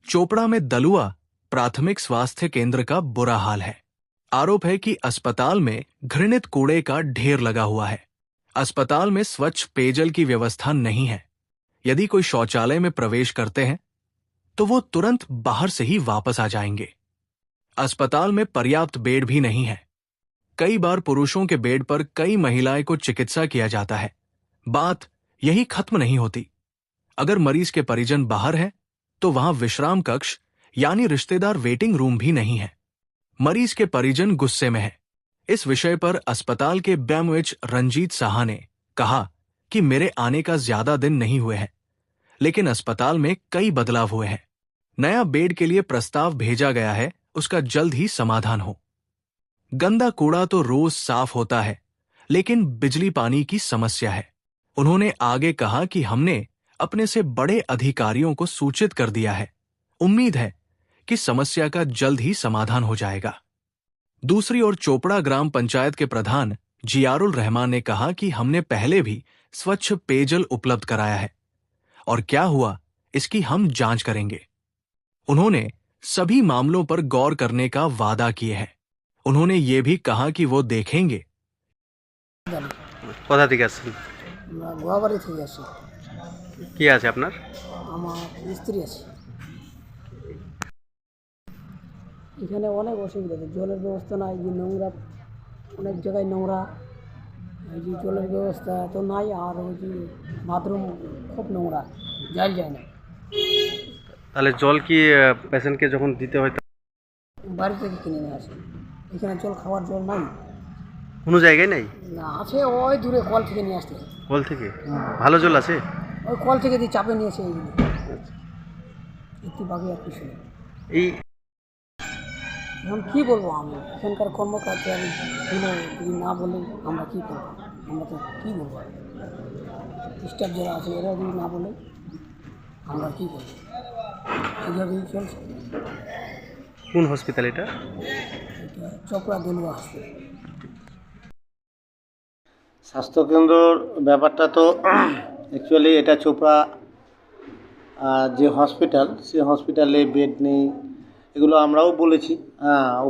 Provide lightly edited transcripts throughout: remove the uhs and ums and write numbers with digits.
चोपड़ा में दलुआ प्राथमिक स्वास्थ्य केंद्र का बुरा हाल है। आरोप है कि अस्पताल में घृणित कूड़े का ढेर लगा हुआ है। अस्पताल में स्वच्छ पेयजल की व्यवस्था नहीं है। यदि कोई शौचालय में प्रवेश करते हैं तो वो तुरंत बाहर से ही वापस आ जाएंगे। अस्पताल में पर्याप्त बेड भी नहीं है। कई बार पुरुषों के बेड पर कई महिलाएं को चिकित्सा किया जाता है। बात यही खत्म नहीं होती। अगर मरीज के परिजन बाहर हैं तो वहां विश्राम कक्ष यानी रिश्तेदार वेटिंग रूम भी नहीं है। मरीज के परिजन गुस्से में है। इस विषय पर अस्पताल के BMWH रंजीत साहा ने कहा कि मेरे आने का ज्यादा दिन नहीं हुए हैं, लेकिन अस्पताल में कई बदलाव हुए हैं। नया बेड के लिए प्रस्ताव भेजा गया है, उसका जल्द ही समाधान हो। गंदा कूड़ा तो रोज साफ होता है, लेकिन बिजली पानी की समस्या है। उन्होंने आगे कहा कि हमने अपने से बड़े अधिकारियों को सूचित कर दिया है। उम्मीद है कि समस्या का जल्द ही समाधान हो जाएगा। दूसरी ओर चोपड़ा ग्राम पंचायत के प्रधान जियारुल रहमान ने कहा कि हमने पहले भी स्वच्छ पेयजल उपलब्ध कराया है और क्या हुआ इसकी हम जांच करेंगे। उन्होंने सभी मामलों पर गौर करने का वादा किए हैं। उन्होंने ये भी कहा कि वो देखेंगे। কোথা থেকে আসছেন? গোয়াবাড়ি থেকে আসি। কি আছে আপনার? আমার স্ত্রী আছে। এখানে অনেক অসুবিধা আছে, জলের ব্যবস্থা নাই, যে নোংরা অনেক জায়গায় নোংরা, এই যে জলের ব্যবস্থা তো নাই, আর ওই যে বাথরুম খুব নোংরা, যাই যায় না। তাহলে জল কি পেশেন্টকে যখন দিতে হয় বাড়ি থেকে কিনে নিয়ে আসি। এখানে জল খাওয়ার জল নাই, কোনো জায়গায় নাই? না আছে ওই দূরে কল থেকে নিয়ে আসতে। কল থেকে? ভালো জল আছে? ওই কল থেকে দিয়ে চাপে নিয়ে এসে এইগুলো একটু বাকি আর কিছু নেই। এই এখন কী বলবো, আমি এখানকার কর্মকর্তা যদি না বলে আমরা কী করবো? আমরা তো কী বলবো, স্টাফ যারা আছে এরা যদি না বলে আমরা কী করবো? এইভাবেই চলছে। কোন হসপিটাল এটা? এটা চোপড়া দলুয়া হসপিটাল। স্বাস্থ্যকেন্দ্রর ব্যাপারটা তো অ্যাকচুয়ালি এটা চোপড়া যে হসপিটাল, সেই হসপিটালে বেড নেই, এগুলো আমরাও বলেছি।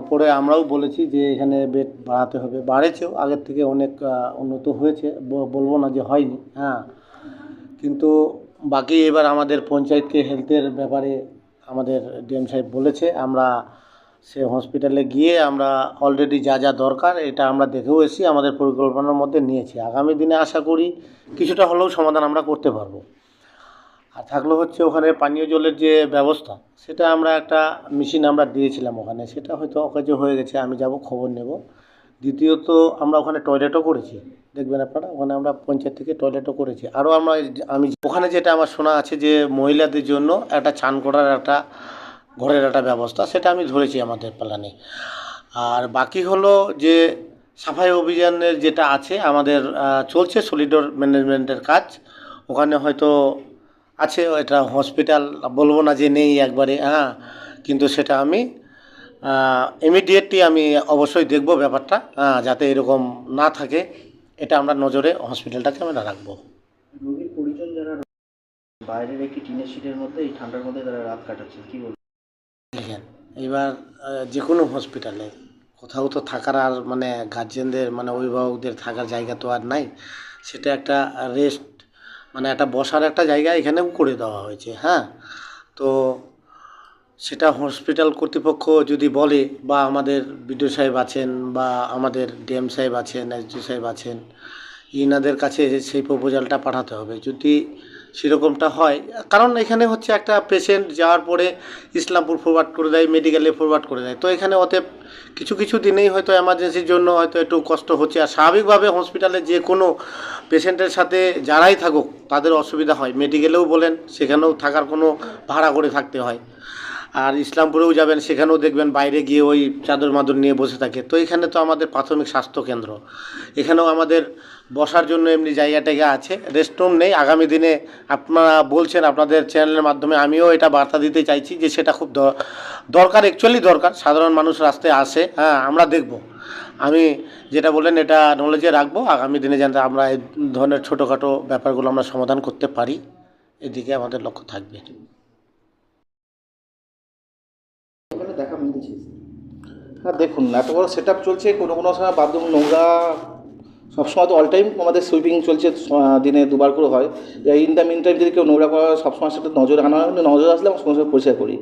উপরে আমরাও বলেছি যে এখানে বেড বাড়াতে হবে, বাড়েছেও, আগের থেকে অনেক উন্নত হয়েছে, বলবো না যে হয়নি। কিন্তু বাকি এবার আমাদের পঞ্চায়েতকে হেলথের ব্যাপারে আমাদের ডিএম সাহেব বলেছে, আমরা সে হসপিটালে গিয়ে আমরা অলরেডি যা যা দরকার এটা আমরা দেখেও এসেছি, আমাদের পরিকল্পনার মধ্যে নিয়েছি। আগামী দিনে আশা করি কিছুটা হলেও সমাধান আমরা করতে পারবো। আর থাকলো হচ্ছে ওখানে পানীয় জলের যে ব্যবস্থা, সেটা আমরা একটা মেশিন আমরা দিয়েছিলাম ওখানে, সেটা হয়তো অকার্য হয়ে গেছে, আমি যাব খবর নেব। দ্বিতীয়ত আমরা ওখানে টয়লেটও করেছি, দেখবেন আপনারা, ওখানে আমরা পঞ্চায়েত থেকে টয়লেটও করেছি। আরও আমি ওখানে যেটা আমার শোনা আছে যে মহিলাদের জন্য একটা চান করার একটা ঘরের একটা ব্যবস্থা, সেটা আমি ধরেছি আমাদের প্ল্যানে। আর বাকি হলো যে সাফাই অভিযানের যেটা আছে আমাদের চলছে, সলিডর ম্যানেজমেন্টের কাজ ওখানে হয়তো আছে। এটা হসপিটাল বলবো না যে নেই একবারে, কিন্তু সেটা আমি ইমিডিয়েটলি আমি অবশ্যই দেখব ব্যাপারটা, যাতে এরকম না থাকে, এটা আমরা নজরে হসপিটালটাকে আমরা রাখবো। রোগীর পরিজন যারা বাইরের একটি টিনের শিটের মধ্যে এই ঠান্ডার মধ্যে তারা রাত কাটাচ্ছে, কী বলবো? দেখেন, এবার যে কোনো হসপিটালে কোথাও তো থাকার আর মানে গার্জেনদের মানে অভিভাবকদের থাকার জায়গা তো আর নাই, সেটা একটা রেস্ট মানে একটা বসার একটা জায়গা এখানেও করে দেওয়া হয়েছে। তো সেটা হসপিটাল কর্তৃপক্ষ যদি বলে, বা আমাদের বিডিও সাহেব আছেন, বা আমাদের ডিএম সাহেব আছেন, এসডি সাহেব আছেন, ইনাদের কাছে সেই প্রপোজালটা পাঠাতে হবে যদি সেরকমটা হয়। কারণ এখানে হচ্ছে একটা পেশেন্ট যাওয়ার পরে ইসলামপুর ফরওয়ার্ড করে দেয়, মেডিকেলে ফরওয়ার্ড করে দেয়, তো এখানে অতএব কিছু কিছু দিনেই হয়তো এমার্জেন্সির জন্য হয়তো একটু কষ্ট হচ্ছে। আর স্বাভাবিকভাবে হসপিটালে যে কোনো পেশেন্টের সাথে যারাই থাকুক তাদের অসুবিধা হয়, মেডিকেলেও বলেন সেখানেও থাকার কোনো ভাড়া করে থাকতে হয়। আর ইসলামপুরেও যাবেন, সেখানেও দেখবেন বাইরে গিয়ে ওই চাদর মাদর নিয়ে বসে থাকে। তো এখানে তো আমাদের প্রাথমিক স্বাস্থ্যকেন্দ্র, এখানেও আমাদের বসার জন্য এমনি জায়গা টায়গা আছে, রেস্টরুম নেই। আগামী দিনে আপনারা বলছেন আপনাদের চ্যানেলের মাধ্যমে, আমিও এটা বার্তা দিতে চাইছি যে সেটা খুব দরকার, অ্যাকচুয়ালি দরকার। সাধারণ মানুষ রাস্তায় আসে, আমরা দেখব, আমি যেটা বললেন এটা নলেজে রাখবো। আগামী দিনে যেন আমরা এই ধরনের ছোটোখাটো ব্যাপারগুলো আমরা সমাধান করতে পারি, এদিকে আমাদের লক্ষ্য থাকবে। দেখা মিলছে? হ্যাঁ দেখুন, এত বড় সেট আপ চলছে, কোনো কোনো সময় বাথরুম নোংরা, সবসময় তো অল টাইম আমাদের সুইপিং চলছে, দিনে দুবার করে হয়। ইন দ্য মিন টাইম যদি কেউ নোংরা করা হয়, সবসময় সেটা নজর আনা হয়, নজর আসলে আমরা সঙ্গে সঙ্গে পরিষ্কার করি।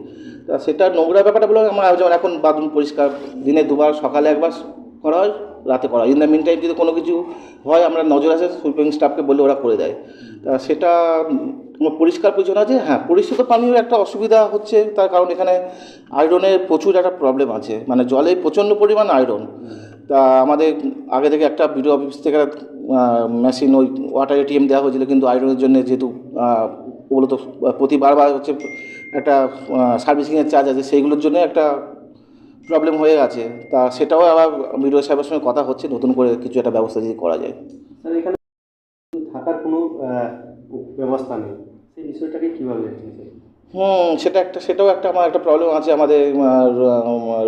তা সেটা নোংরা ব্যাপারটা বলে আমার যেমন এখন বাথরুম পরিষ্কার দিনে দুবার, সকালে একবার করা হয়, রাতে করা হয়। ইন দ্য মিন টাইম যদি কোনো কিছু হয়, আমরা নজর আসে সুইপিং স্টাফকে বললে ওরা করে দেয়। তা সেটা পরিষ্কার পরিচ্ছন্ন আছে। হ্যাঁ, পরিষ্কার পানীয় একটা অসুবিধা হচ্ছে, তার কারণ এখানে আয়রনের প্রচুর একটা প্রবলেম আছে, মানে জলে প্রচণ্ড পরিমাণ আয়রন। তা আমাদের আগে থেকে একটা বিডিও অফিস থেকে মেশিন, ওই ওয়াটার এটিএম দেওয়া হয়েছিল, কিন্তু আয়রনের জন্য যেহেতু ওগুলো তো প্রতিবার হচ্ছে একটা সার্ভিসিংয়ের চার্জ আছে, সেইগুলোর জন্য একটা প্রবলেম হয়ে গেছে। তা সেটাও আবার বিডিও সাহেবের সঙ্গে কথা হচ্ছে, নতুন করে কিছু একটা ব্যবস্থা যদি করা যায়। স্যার এখানে থাকার কোনো ব্যবস্থা নেই, সেই বিষয়টাকে কীভাবে দেখছেন? সেটাও একটা আমার একটা প্রবলেম আছে। আমাদের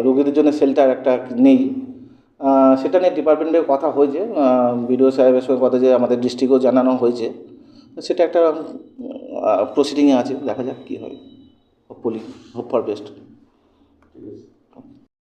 রোগীদের জন্য শেল্টার একটা নেই, সেটা নিয়ে ডিপার্টমেন্টের কথা হয়েছে, বিডিও সাহেবের সঙ্গে কথা, যে আমাদের ডিস্ট্রিক্টও জানানো হয়েছে। সেটা একটা প্রসিডিংয়ে আছে, দেখা যাক কী হয়। Hope for best. ঠিক আছে।